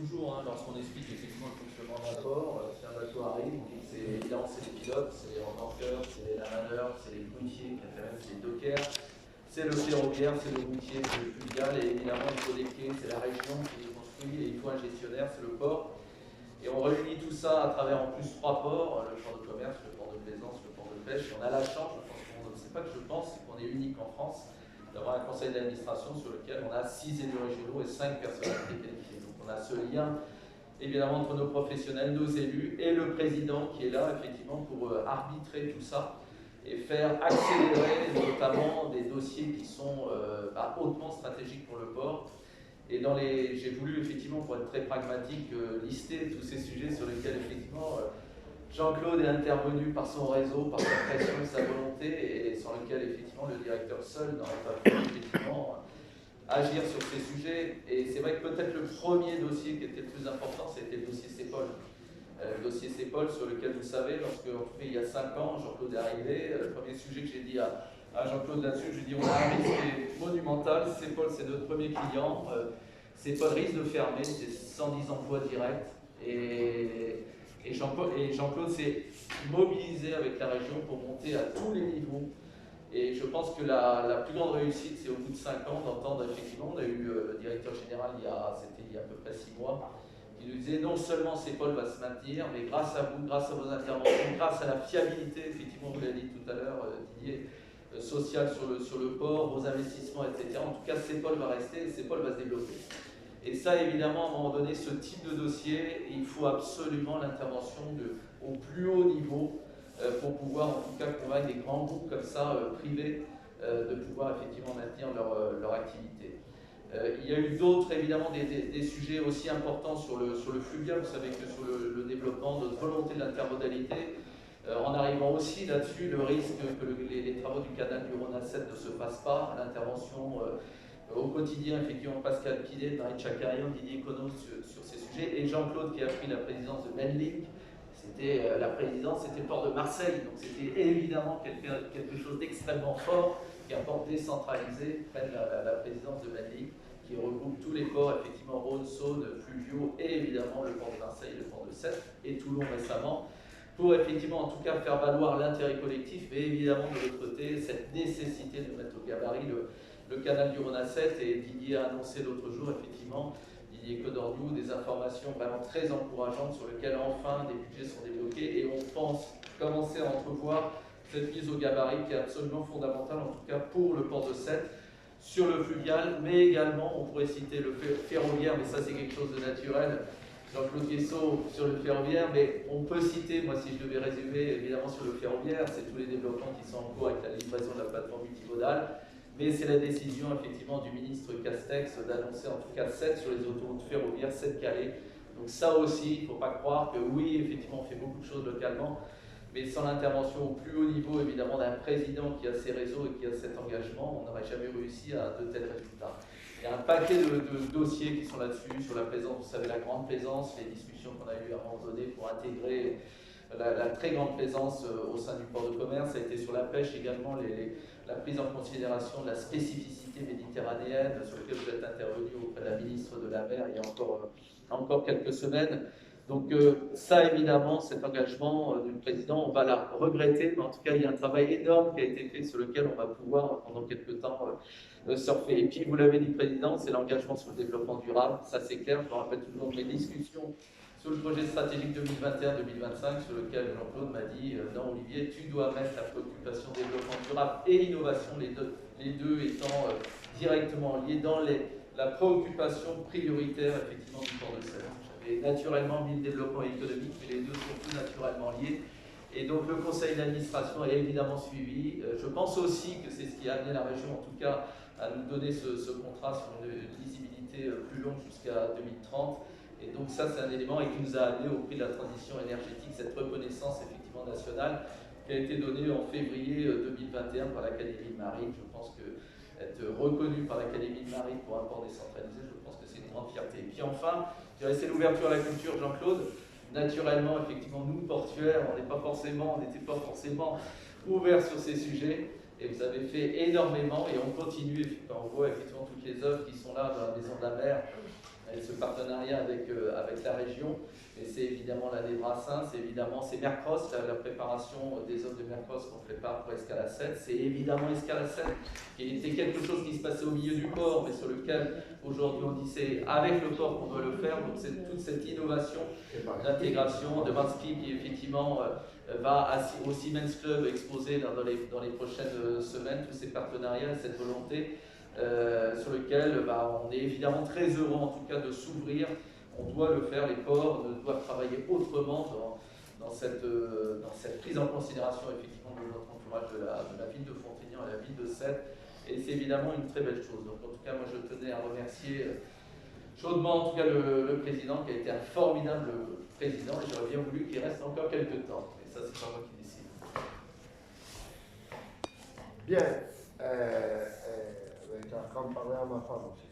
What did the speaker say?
toujours, hein, lorsqu'on explique effectivement le fonctionnement d'un port, si un bateau arrive, on dit que c'est évidemment c'est les pilotes, c'est les remorqueurs, c'est les manœuvres, c'est les grutiers, c'est les dockers, c'est le ferroviaire, c'est le routier, c'est le fluvial, et évidemment il faut des quais, c'est la région qui les construit, et il faut un gestionnaire, c'est le port. Et on réunit tout ça à travers en plus 3 ports, le port de commerce, le port de plaisance, le port de pêche, et on a la chance, c'est pas que je pense, c'est qu'on est unique en France, d'avoir un conseil d'administration sur lequel on a 6 élus régionaux et 5 personnalités qualifiées. Donc on a ce lien évidemment entre nos professionnels, nos élus et le président qui est là effectivement pour arbitrer tout ça et faire accélérer notamment des dossiers qui sont hautement stratégiques pour le port. Et j'ai voulu effectivement, pour être très pragmatique, lister tous ces sujets sur lesquels effectivement Jean-Claude est intervenu par son réseau, par sa pression, sa volonté, et sur lequel effectivement le directeur seul n'aurait pas pu effectivement agir sur ces sujets. Et c'est vrai que peut-être le premier dossier qui était le plus important, c'était le dossier CEPOL. Le dossier CEPOL sur lequel vous savez, lorsque en tout cas, il y a 5 ans, Jean-Claude est arrivé, le premier sujet que j'ai dit à Jean-Claude là-dessus, je lui ai dit on a un risque monumental, CEPOL c'est notre premier client, CEPOL risque de fermer, c'est 110 emplois directs. Et Jean-Claude s'est mobilisé avec la région pour monter à tous les niveaux. Et je pense que la plus grande réussite, c'est au bout de 5 ans d'entendre effectivement, on a eu le directeur général c'était il y a à peu près 6 mois, qui nous disait non seulement CEPOL va se maintenir, mais grâce à vous, grâce à vos interventions, grâce à la fiabilité, effectivement vous l'avez dit tout à l'heure Didier, sociale sur le port, vos investissements, etc. En tout cas, CEPOL va rester et CEPOL va se développer. Et ça, évidemment, à un moment donné, ce type de dossier, il faut absolument l'intervention au plus haut niveau pour pouvoir, en tout cas, convaincre des grands groupes comme ça, privés, de pouvoir effectivement maintenir leur activité. Il y a eu d'autres, évidemment, des sujets aussi importants sur le fluvial. Vous savez que sur le développement, notre volonté de l'intermodalité, en arrivant aussi là-dessus, le risque que les travaux du canal du Rhône à 7 ne se fassent pas, l'intervention au quotidien, effectivement, Pascal Pidet, Marie Chakarian, Didier Econo sur ces sujets, et Jean-Claude qui a pris la présidence de Medlink. La présidence, c'était le port de Marseille, donc c'était évidemment quelque chose d'extrêmement fort qui a porté centralisé, prenne la présidence de Medlink, qui regroupe tous les ports, effectivement, Rhône, Saône, fluviaux, et évidemment le port de Marseille, le port de Sète, et Toulon récemment, pour effectivement, en tout cas, faire valoir l'intérêt collectif, mais évidemment, de l'autre côté, cette nécessité de mettre au gabarit le canal du Rhône à 7, et Didier a annoncé l'autre jour, effectivement, Didier Codorniou, des informations vraiment très encourageantes sur lesquelles enfin des budgets sont débloqués, et on pense commencer à entrevoir cette mise au gabarit qui est absolument fondamentale, en tout cas pour le port de Sète, sur le fluvial, mais également, on pourrait citer le ferroviaire, mais ça c'est quelque chose de naturel, Jean-Claude Guessot sur le ferroviaire, mais on peut citer, moi si je devais résumer, évidemment sur le ferroviaire, c'est tous les développements qui sont en cours avec la livraison de la plateforme multimodale, mais c'est la décision effectivement du ministre Castex d'annoncer en tout cas 7 sur les autoroutes ferroviaires, 7 Calais. Donc ça aussi, il ne faut pas croire que oui, effectivement, on fait beaucoup de choses localement, mais sans l'intervention au plus haut niveau, évidemment, d'un président qui a ses réseaux et qui a cet engagement, on n'aurait jamais réussi à de tels résultats. Il y a un paquet de dossiers qui sont là-dessus, sur la plaisance, vous savez, la grande plaisance, les discussions qu'on a eues à un moment donné pour intégrer la très grande plaisance au sein du port de commerce, ça a été sur la pêche également, la prise en considération de la spécificité méditerranéenne sur laquelle vous êtes intervenu auprès de la ministre de la Mer il y a encore quelques semaines. Donc ça, évidemment, cet engagement du président, on va la regretter, mais en tout cas, il y a un travail énorme qui a été fait sur lequel on va pouvoir, pendant quelques temps, surfer. Et puis, vous l'avez dit, président, c'est l'engagement sur le développement durable. Ça, c'est clair. Je me rappelle toujours mes discussions sur le projet stratégique 2021-2025, sur lequel Jean-Claude m'a dit non, Olivier, tu dois mettre la préoccupation développement durable et innovation, les deux étant directement liés dans la préoccupation prioritaire, effectivement, du port de Sète. J'avais naturellement mis le développement économique, mais les deux sont tout naturellement liés. Et donc le conseil d'administration est évidemment suivi. Je pense aussi que c'est ce qui a amené la région, en tout cas, à nous donner ce contrat sur une lisibilité plus longue jusqu'à 2030. Et donc ça, c'est un élément et qui nous a amené au prix de la transition énergétique, cette reconnaissance effectivement nationale qui a été donnée en février 2021 par l'Académie de Marine. Je pense que être reconnu par l'Académie de Marine pour un port décentralisé, je pense que c'est une grande fierté. Et puis enfin, je dirais, c'est l'ouverture à la culture, Jean-Claude. Naturellement, effectivement, nous, portuaires, on n'était pas forcément ouverts sur ces sujets. Et vous avez fait énormément et on continue. Quand on voit effectivement toutes les œuvres qui sont là dans la Maison de la Mer, et ce partenariat avec la région. Et c'est évidemment l'année Brassin, c'est évidemment Mercross, la préparation des zones de Mercross qu'on prépare pour Escale à 7. C'est évidemment Escale à 7 qui était quelque chose qui se passait au milieu du port, mais sur lequel aujourd'hui on dit c'est avec le port qu'on doit le faire. Donc c'est toute cette innovation d'intégration de Vansky qui effectivement va au Siemens Club exposer dans les prochaines semaines tous ces partenariats, cette volonté sur lequel on est évidemment très heureux en tout cas de s'ouvrir. On doit le faire, les ports doivent travailler autrement dans cette prise en considération effectivement de notre entourage de la ville de Fonténian et la ville de Sète. Et c'est évidemment une très belle chose. Donc en tout cas, moi je tenais à remercier chaudement en tout cas le président qui a été un formidable président et j'aurais bien voulu qu'il reste encore quelques temps. Et ça, c'est pas moi qui décide. Bien. Tu as encore parlé à ma femme aussi.